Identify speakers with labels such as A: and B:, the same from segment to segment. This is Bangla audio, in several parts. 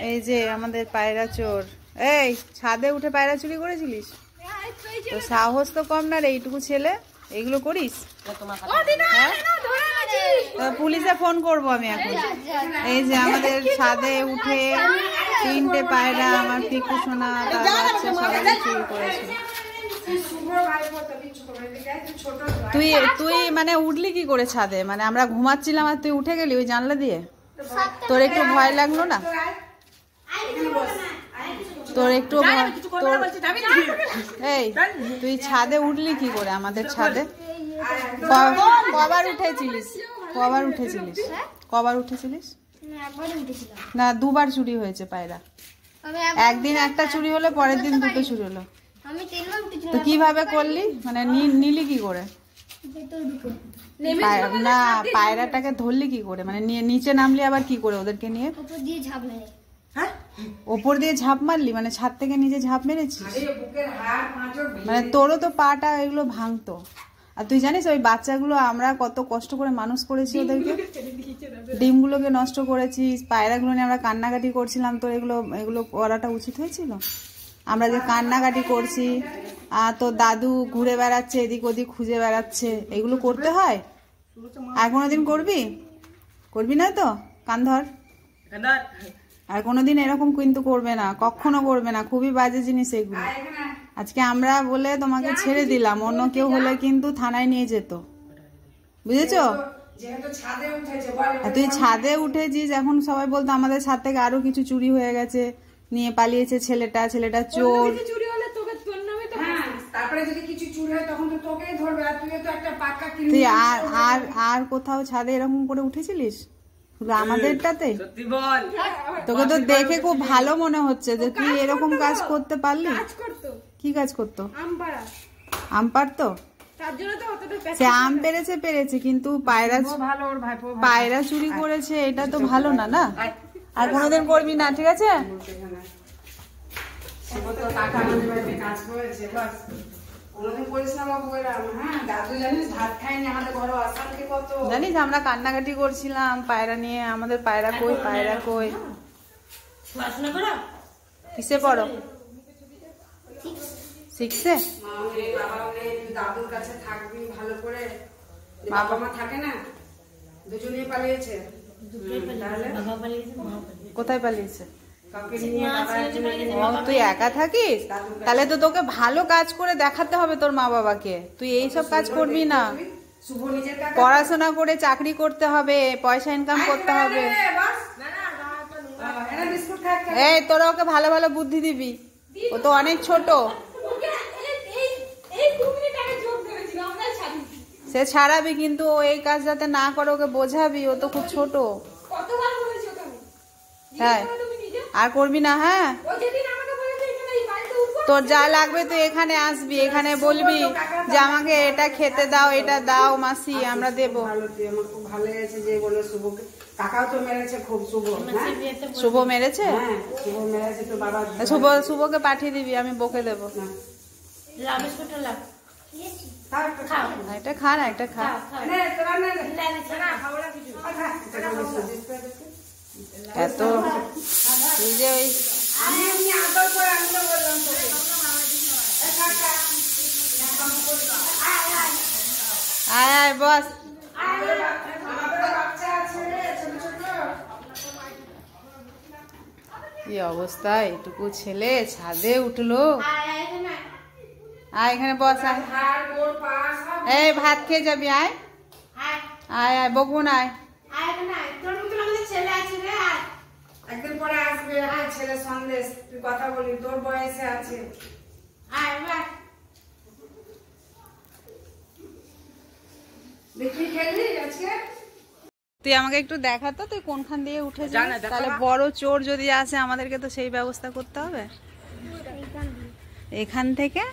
A: এই যে আমাদের পায়রা চোর। এই ছাদে উঠে পায়রা চুরি করেছিলিস? তো সাহস তো কম না রে, এইটুকু ছেলে এইগুলো করিস? পুলিশে ফোন করবো আমি এখন। এই যে আমাদের ছাদে উঠে 3টে পায়রা আমার পিকু সোনা তার বাচ্চা সবাই চুরি করেছে। তুই তুই মানে উঠলি কি করে ছাদে? মানে আমরা ঘুমাচ্ছিলাম আর তুই উঠে গেলি ওই জানলা দিয়ে? তোর একটু ভয় লাগলো না? তোর একটু এই তুই ছাদে উঠলি কি করে আমাদের ছাদে? কবার উঠেছিলিস? কবার উঠেছিলিস? কবার উঠেছিলিস? না, 2বার চুরি হয়েছে পায়রা। একদিন একটা চুরি হলো, পরের দিন 2টো চুরি হলো। তো কিভাবে করলি? মানে নিলি কি করে? না, পায়রাটাকে ধরলি কি করে? মানে নিচে নামলি আবার কি করে ওদেরকে নিয়ে? ওপর দিয়ে ঝাঁপ মারলি? মানে ছাদ থেকে নিচে ঝাঁপ মেরেছিস? মানে তোরও তো পাটা এগুলো ভাঙতো। আর তুই জানিস ওই বাচ্চাগুলো আমরা কত কষ্ট করে মানুষ করেছি, ওদেরকে ডিমগুলোকে নষ্ট করেছিস, পায়রাগুলো নিয়ে আমরা কান্নাকাটি করছিলাম। তোর এগুলো করাটা উচিত হয়েছিল? আমরা যে কান্নাকাটি করছি, তোর দাদু ঘুরে বেড়াচ্ছে এদিক ওদিক খুঁজে বেড়াচ্ছে, এগুলো করতে হয়? আর কোনোদিন করবি? করবি না তো? কান ধর। আর কোনোদিন এরকম কিন্তু করবে না, কখনো করবে না। খুবই বাজে জিনিস এগুলো। আজকে আমরা বলে তোমাকে ছেড়ে দিলাম, অন্য কেউ হলে কিন্তু থানায় নিয়ে যেত, বুঝেছো? তুই ছাদে উঠেছিস, এখন সবাই বলতো আমাদের ছাদ থেকে আরো কিছু চুরি হয়ে গেছে, নিয়ে পালিয়েছে ছেলেটা চোর। তুই আর কোথাও ছাদে এরকম করে উঠেছিলিস? আমাদেরটাতে? তোকে তো দেখে খুব ভালো মনে হচ্ছে যে তুই এরকম কাজ করতে পারলি। কি কাজ করতো? আম পারতো? সে আম পেরেছে কিন্তু পায়রা চুরি করেছে, এটা তো ভালো না। না, আর কোনোদিন করবি না, ঠিক আছে? জানিস আমরা কান্নাকাটি করছিলাম পায়রা নিয়ে, আমাদের পায়রা কই, পায়রা কই। কিসে পড়ো? 6-এ? দাদুর কাছে থাকবি ভালো করে। বাবা মা থাকে না, দুজনেই পালিয়েছে। কোথায় পালিয়েছে? তুই একা থাকিস? তাহলে তো তোকে ভালো কাজ করে দেখাতে হবে তোর মা বাবাকে। তুই এইসব কাজ করবি না। পড়াশোনা করে চাকরি করতে হবে, পয়সা ইনকাম করতে হবে। এই তোরা ওকে ভালো ভালো বুদ্ধি দিবি, ও তো অনেক ছোট। সে ছাড়াবি, কিন্তু ও এই কাজ যাতে না করে ওকে বোঝাবি, ও তো খুব ছোট। হ্যাঁ, আর করবি না। হ্যাঁ, তোর যা লাগবে তুই এখানে আসবি, এখানে বলবি যে আমাকে এটা খেতে দাও, এটা দাও মাসি, আমরা দেবো। শুভ মেরেছে? শুভকে পাঠিয়ে দিবি, আমি বকে দেবো। এটা খা না, এটা খা। এত তুই যে ওই আয় বস। কি অবস্থা, এটুকু ছেলে ছাদে উঠলো। আয় এখানে বস। এই ভাত খেয়ে যাবি? আয় আয় আয়, বকুন আয়। একদিন পরে আসবে। ছেলে সন্দেশ, তুই কথা বলি, তোর বয়সে আছে। তুই আমাকে একটু দেখাতো তুই কোনখান দিয়ে উঠেছিস, তাহলে বড় চোর যদি আসে আমাদেরকে তো সেই ব্যবস্থা করতে হবে। এখান থেকে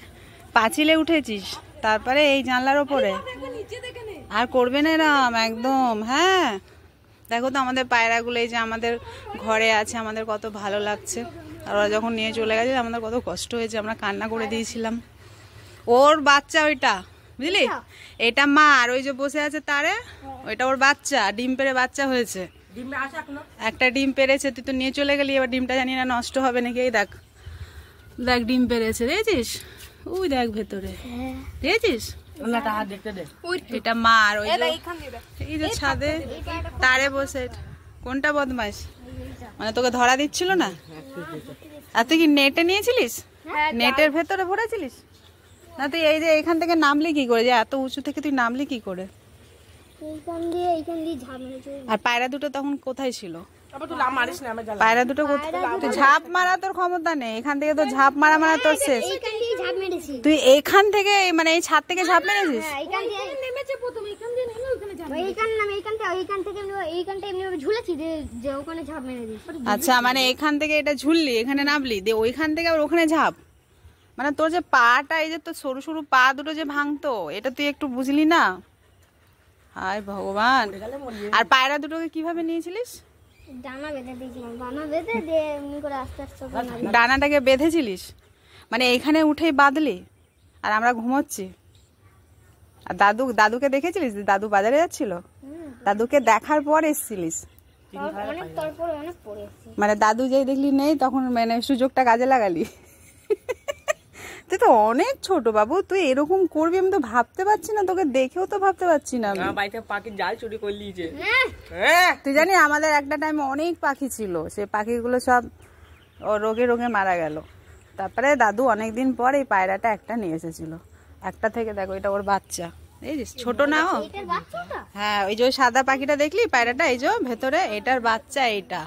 A: পাঁচিলে উঠেছিস, তারপরে এই জানলার ওপরে। আর করবে না এরম একদম। হ্যাঁ, দেখো তো আমাদের পায়রাগুলো এই যে আমাদের ঘরে আছে, আমাদের কত ভালো লাগছে। আর ওরা যখন নিয়ে চলে গেছে আমাদের কত কষ্ট হয়েছে, আমরা কান্না করে দিয়েছিলাম। ওর বাচ্চা ওইটা, বুঝলি? এটা মা, আর ওই যে বসে আছে তারে, ওইটা ওর বাচ্চা, ডিম পেড়ে বাচ্চা হয়েছে। একটা ডিম পেরেছে, তুই তো নিয়ে চলে গেলি, এবার ডিমটা জানি না নষ্ট হবে নাকি। এই দেখ দেখ ডিম পেরেছে, দেখেছিস? ওই দেখ ভেতরে, দেখেছিস? এটা মার, ওই এই যে ছাদে তারে বসে। কোনটা বদমাস, মানে তোকে ধরা দিচ্ছিল না? আর তুই কি নেটে নিয়েছিলিস? নেটের ভেতরে ভরেছিলিস না? তুই এই যে এখান থেকে নামলি কি করে? যে এত উঁচু থেকে তুই নামলি কি করে? আর পায়রা দুটো তখন কোথায় ছিল? পায়রা দুটো তুই ঝাঁপ মারা তোর ক্ষমতা নেই, এখান থেকে তো ঝাঁপ মারা মারা তোর শেষ। তুই এখান থেকে মানে এই ছাদ থেকে ঝাঁপ মেরেছিস? আচ্ছা, মানে এখান থেকে এটা ঝুললি, এখানে নামলি, দিয়ে ওইখান থেকে আবার ওখানে ঝাঁপ। মানে তোর যে পাটা, এই যে তোর সরু সরু পা দুটো যে ভাঙতো, এটা তুই একটু বুঝলি না? হায় ভগবান। আর পায়রা দুটোকে কিভাবে নিয়েছিলিস? ডানাটাকে বেঁধেছিলিস, মানে এইখানে উঠেই বাঁধলি, আর আমরা ঘুমোচ্ছি। আর দাদুকে দেখেছিলিস? দাদু বাজারে যাচ্ছিল, দাদুকে দেখার পর এসেছিলিস? মানে দাদু যেই দেখলি নেই, তখন মানে সুযোগটা কাজে লাগালি। তুই তো অনেক ছোট বাবু, তুই এরকম করবি আমি তো ভাবতে পারছি না, তোকে দেখেও তো ভাবতে পারছি না।
B: পাখির জাল চুরি করলি যে,
A: তুই জানি আমাদের একটা টাইমে অনেক পাখি ছিল, সে পাখিগুলো সব রোগে রোগে মারা গেল। তারপরে দাদু অনেকদিন পর এই পায়রাটা একটা নিয়ে এসেছিল। একটা থেকে দেখো, এটা ওর বাচ্চা, দেখছিস? ছোট না ও? হ্যাঁ, ওই যে সাদা পাখিটা দেখলি, পায়রাটা এই যে ভেতরে, এটার বাচ্চা, এইটা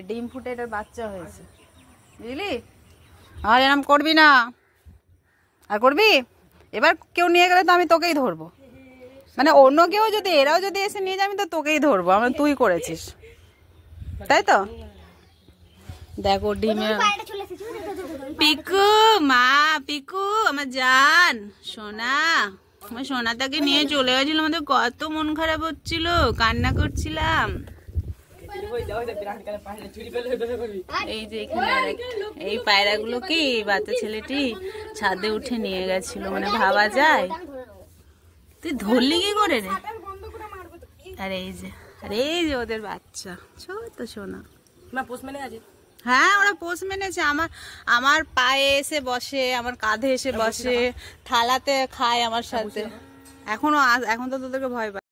A: ডিম ফুটে এটার বাচ্চা হয়েছে, বুঝলি? আর এরম করবি না, আর করবি? এবার কেউ নিয়ে গেলে তো আমি তোকেই ধরবো, মানে অন্য কেউ যদি, এরাও যদি এসে নিয়ে যায়, আমি তো তোকেই ধরবো, আমার তুই করেছিস, তাই তো? দেখো ডিমে পিকু, মা পিকু আমার জান সোনা, আমার সোনাটাকে নিয়ে চলে গেছিল, আমাদের কত মন খারাপ হচ্ছিল, কান্না করছিলাম। এই যে এখানে এই পায়রাগুলো কি বাচ্চা ছেলেটি ছাদে উঠে নিয়ে গেছিল, মানে ভাবা যায়। তুই ধরলি কি করে রে? আরে এই যে ওদের বাচ্চা, ছোট সোনা। হ্যাঁ, ওরা পোষ মেনেছে। আমার পায়ে এসে বসে, আমার কাঁধে এসে বসে, থালাতে খায় আমার সাথে। এখন তো তোদেরকে ভয় পায়।